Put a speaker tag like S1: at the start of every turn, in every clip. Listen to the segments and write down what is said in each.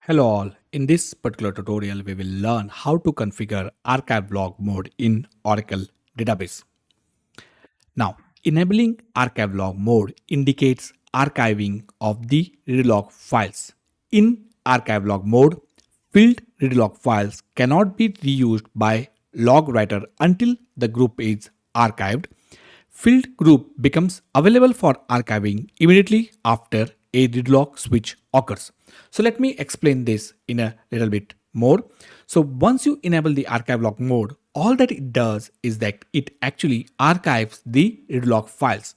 S1: Hello all, in this particular tutorial we will learn how to configure Archivelog mode in Oracle database. Now, enabling Archivelog mode indicates archiving of the readlog files. In Archivelog mode, filled readlog files cannot be reused by log writer until the group is archived. Filled group becomes available for archiving immediately after a readlog switch occurs. So let me explain this in a little bit more. So once you enable the Archivelog mode, all that it does is that it actually archives the readlog files.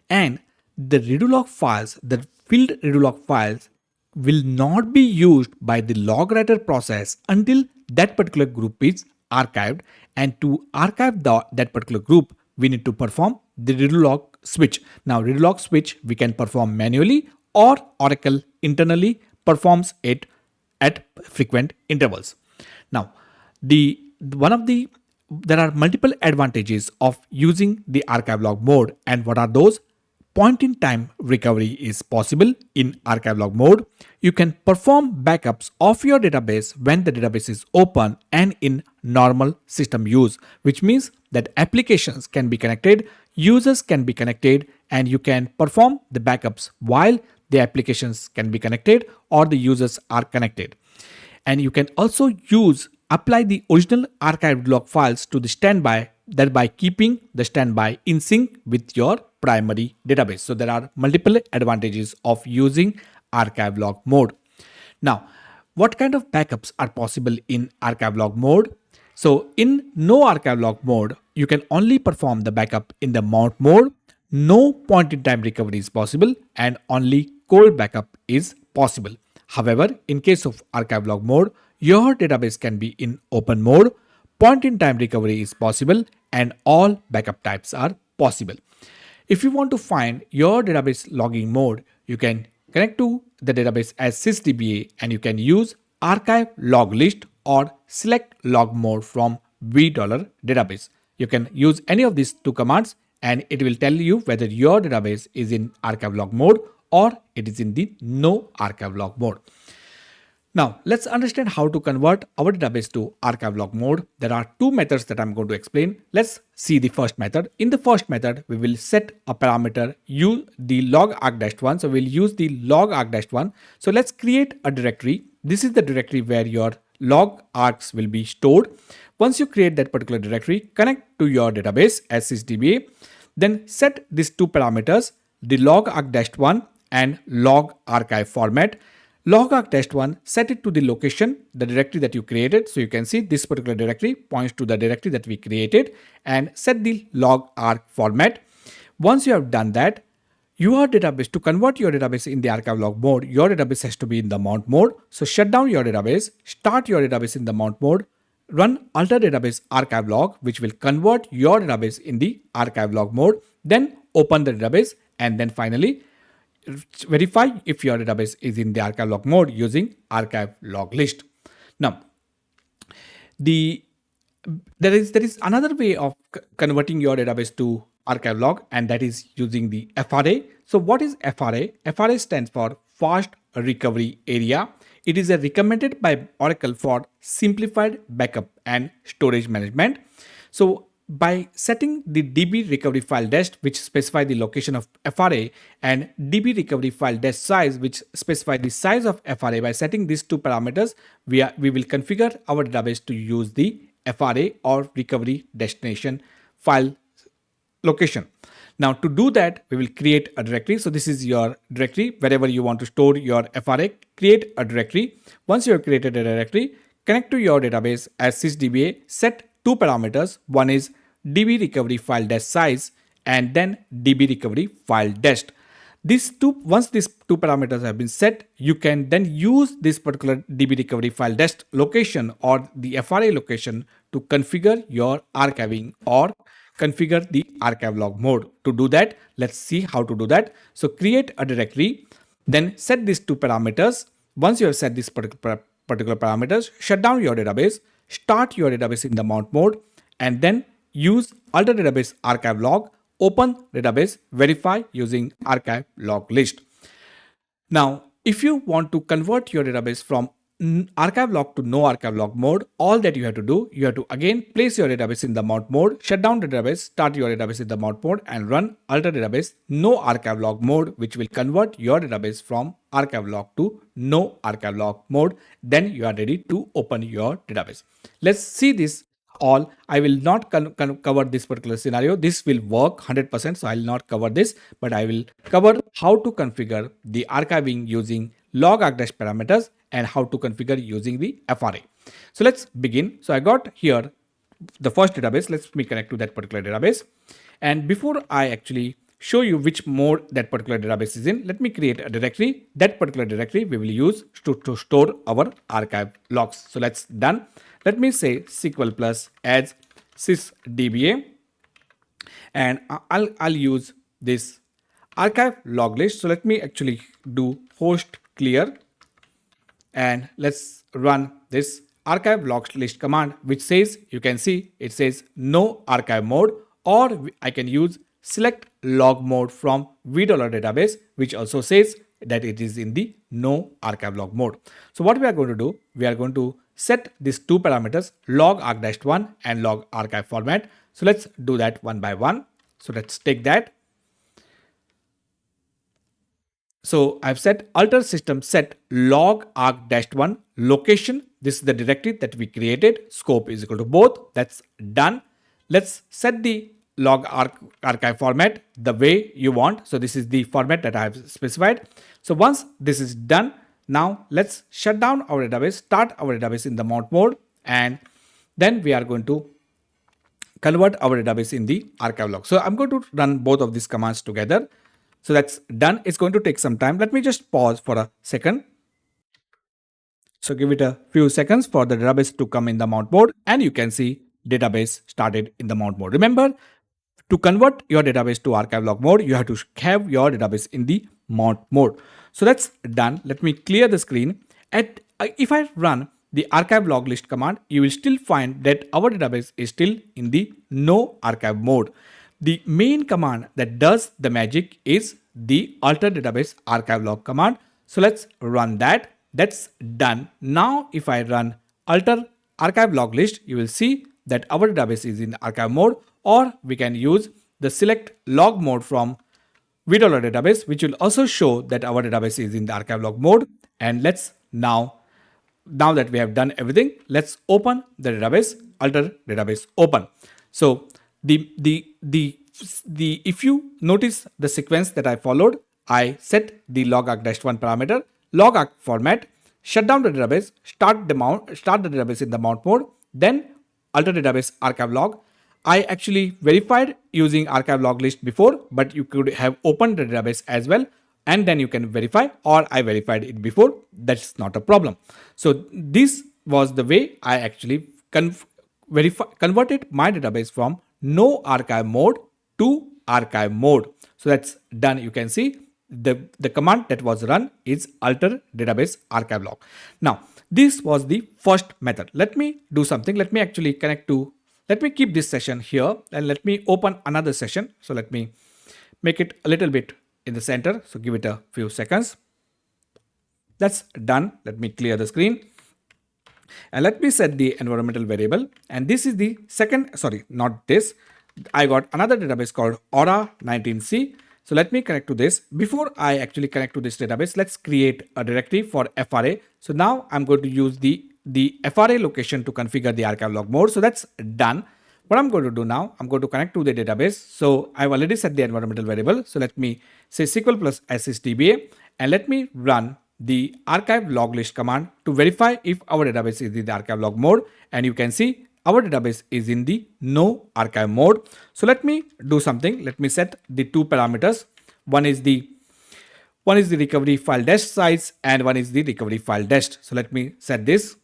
S1: And the readlog files, the filled readlog files will not be used by the log writer process until that particular group is archived. And to archive that particular group, we need to perform the readlog switch. Now, readlog switch we can perform manually, or Oracle internally performs it at frequent intervals. Now, there are multiple advantages of using the Archivelog mode, and what are those? Point in time recovery is possible in Archivelog mode. You can perform backups of your database when the database is open and in normal system use, which means that applications can be connected, users can be connected, and you can perform the backups while the applications can be connected or the users are connected. And you can also apply the original archived log files to the standby, thereby keeping the standby in sync with your primary database. So there are multiple advantages of using Archivelog mode. Now, what kind of backups are possible in Archivelog mode? So in no Archivelog mode, you can only perform the backup in the mount mode. No point in time recovery is possible, and only cold backup is possible. However, in case of Archivelog mode, your database can be in open mode, point in time recovery is possible, and all backup types are possible. If you want to find your database logging mode, you can connect to the database as sysdba, and you can use archive log list or select log mode from $database. You can use any of these two commands and it will tell you whether your database is in Archivelog mode or it is in the no Archivelog mode. Now, let's understand how to convert our database to Archivelog mode. There are two methods that I'm going to explain. Let's see the first method. In the first method, we will set a parameter, use the log arg-1. So we'll use the log arg-1. So let's create a directory. This is the directory where your log args will be stored. Once you create that particular directory, connect to your database as sysdba. Then set these two parameters, the log arg-1 and log archive format. Log arg-1, set it to the location, the directory that you created. So you can see this particular directory points to the directory that we created, and set the log arg format. Once you have done that, your database, to convert your database in the Archivelog mode, your database has to be in the mount mode. So shut down your database, start your database in the mount mode, run alter database archivelog, which will convert your database in the Archivelog mode. Then open the database, and then finally verify if your database is in the Archivelog mode using archive log list. Now, there is another way of converting your database to Archivelog, and that is using the FRA. So what is FRA? FRA stands for Fast Recovery Area. It is recommended by Oracle for simplified backup and storage management. So by setting the DB recovery file dest, which specify the location of FRA, and DB recovery file dest size, which specify the size of FRA, by setting these two parameters, we will configure our database to use the FRA or recovery destination file location. Now, to do that, we will create a directory. So this is your directory. Wherever you want to store your FRA, create a directory. Once you have created a directory, connect to your database as sysdba, set two parameters. One is DB recovery file dest size, and then DB recovery file dest. Once these two parameters have been set, you can then use this particular DB recovery file dest location or the FRA location to configure your archiving or configure the Archivelog mode. To do that, let's see how to do that. So create a directory, then set these two parameters. Once you have set these particular parameters, shut down your database, start your database in the mount mode, and then use alter database archivelog, open database, verify using archive log list. Now, if you want to convert your database from archive log to no archive log mode, all that you have to do, you have to again place your database in the mount mode, shut down the database, start your database in the mount mode and run alter database no archive log mode, which will convert your database from archive log to no archive log mode. Then you are ready to open your database. Let's see this all. I will not cover this particular scenario. This will work 100%, so I will not cover this, but I will cover how to configure the archiving using log arg dash parameters and how to configure using the FRA. So let's begin. So I got here the first database. Let me connect to that particular database. And before I actually show you which mode that particular database is in, let me create a directory. That particular directory we will use to store our archive logs. So let's done. Let me say SQL plus adds sysdba, and I'll use this archive log list. So let me actually do host clear, and let's run this archive log list command, which says, you can see it says no archive mode, or I can use select log mode from $v database, which also says that it is in the no archive log mode. So what we are going to do, we are going to set these two parameters, log arg-1 and log archive format. So let's do that one by one. So let's take that. So I've set alter system set log arg-1 location. This is the directory that we created. Scope is equal to both. That's done. Let's set the log archive format the way you want. So this is the format that I have specified. So once this is done, now let's shut down our database, start our database in the mount mode, and then we are going to convert our database in the archive log. So I'm going to run both of these commands together. So that's done. It's going to take some time. Let me just pause for a second. So give it a few seconds for the database to come in the mount mode, and you can see database started in the mount mode. Remember, to convert your database to archive log mode, you have to have your database in the mount mode. So that's done. Let me clear the screen. If I run the archive log list command, you will still find that our database is still in the no archive mode. The main command that does the magic is the alter database archive log command. So let's run that. That's done. Now if I run alter archive log list, you will see that our database is in archive mode, or we can use the select log mode from $v database, which will also show that our database is in the archive log mode. And let's now that we have done everything, let's open the database, alter database open. So if you notice the sequence that I followed, I set the log arg-1 parameter, log arg format, shut down the database, start the database in the mount mode, then alter database archive log. I actually verified using archive log list before, but you could have opened the database as well, and then you can verify, or I verified it before. That's not a problem. So this was the way I actually converted my database from no archive mode to archive mode. So that's done. You can see the command that was run is alter database archive log. Now this was the first method. Let me do something. Let me actually let me keep this session here and let me open another session. So let me make it a little bit in the center. So give it a few seconds. That's done. Let me clear the screen. And let me set the environmental variable. And this is the second, sorry, not this. I got another database called Aura19C. So let me connect to this. Before I actually connect to this database, let's create a directory for FRA. So now I'm going to use the FRA location to configure the archive log mode. So that's done. What I'm going to do now, I'm going to connect to the database. So I've already set the environmental variable. So let me say SQL plus sysdba, and let me run the archive log list command to verify if our database is in the archive log mode. And you can see our database is in the no archive mode. So let me do something. Let me set the two parameters. One is the recovery file dash size, and one is the recovery file dash. So let me set this.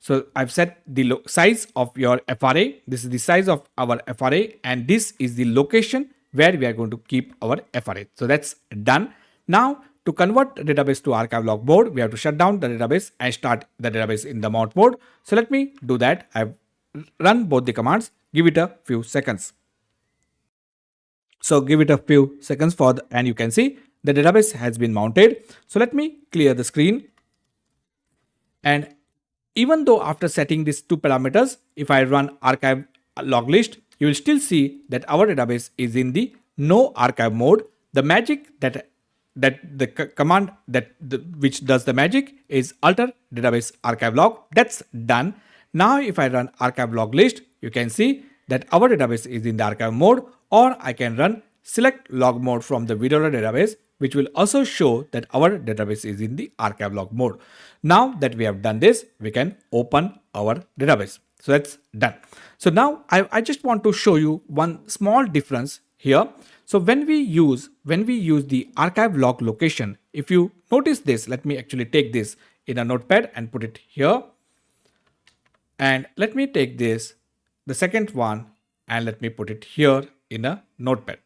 S1: So I've set the size of your FRA. This is the size of our FRA, and this is the location where we are going to keep our FRA. So that's done. Now to convert the database to archive log mode, we have to shut down the database and start the database in the mount mode. So let me do that. I've run both the commands. Give it a few seconds. So give it a few seconds and you can see the database has been mounted. So let me clear the screen. And even though after setting these two parameters, if I run archive log list, you will still see that our database is in the no archive mode. The magic that the command which does the magic is alter database archive log. That's done. Now if I run archive log list, you can see that our database is in the archive mode, or I can run select log mode from the video database, which will also show that our database is in the archive log mode. Now that we have done this, we can open our database. So that's done. So now I just want to show you one small difference here. So when we use the archive log location, if you notice this, let me actually take this in a notepad and put it here. And let me take this, the second one, and let me put it here in a notepad.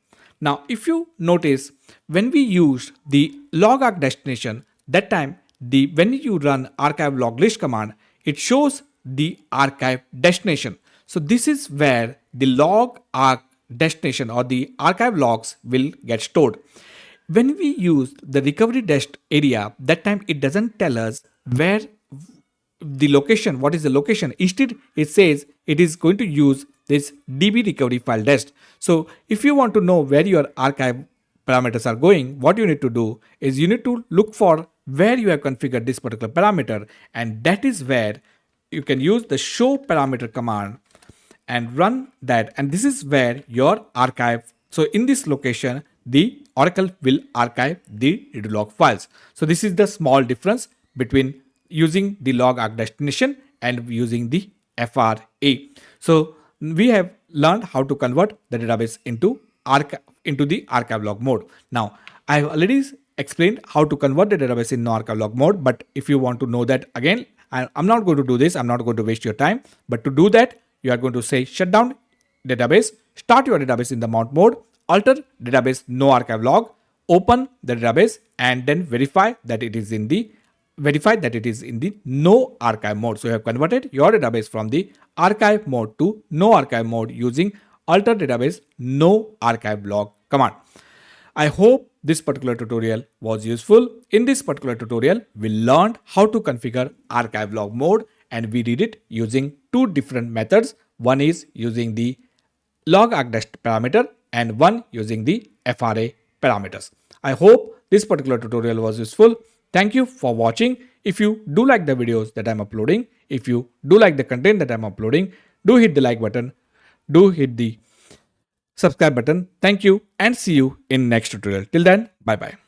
S1: Now, if you notice, when we used the log arc destination, that time when you run archive log list command, it shows the archive destination. So this is where the log arc destination or the archive logs will get stored. When we use the recovery dest area, that time it doesn't tell us where the location, what is the location. Instead, it says it is going to use this db recovery file dest. So if you want to know where your archive parameters are going, what you need to do is you need to look for where you have configured this particular parameter, and that is where you can use the show parameter command and run that, and this is where your archive. So in this location, the Oracle will archive the redo log files. So this is the small difference between using the log arc destination and using the FRA. So we have learned how to convert the database into the archive log mode. Now I have already explained how to convert the database in no archive log mode, but if you want to know that again, I'm not going to do this. I'm not going to waste your time. But to do that, you are going to say shut down database, start your database in the mount mode, alter database no archive log, open the database, and then verify that it is in the no archive mode. So you have converted your database from the archive mode to no archive mode using alter database no archive log command. I hope this particular tutorial was useful. In this particular tutorial, we learned how to configure archive log mode, and we did it using two different methods. One is using the log arc dest parameter and one using the FRA parameters. I hope this particular tutorial was useful. Thank you for watching. If you do like the videos that I'm uploading, if you do like the content that I'm uploading, do hit the like button, do hit the subscribe button. Thank you and see you in next tutorial. Till then, bye bye.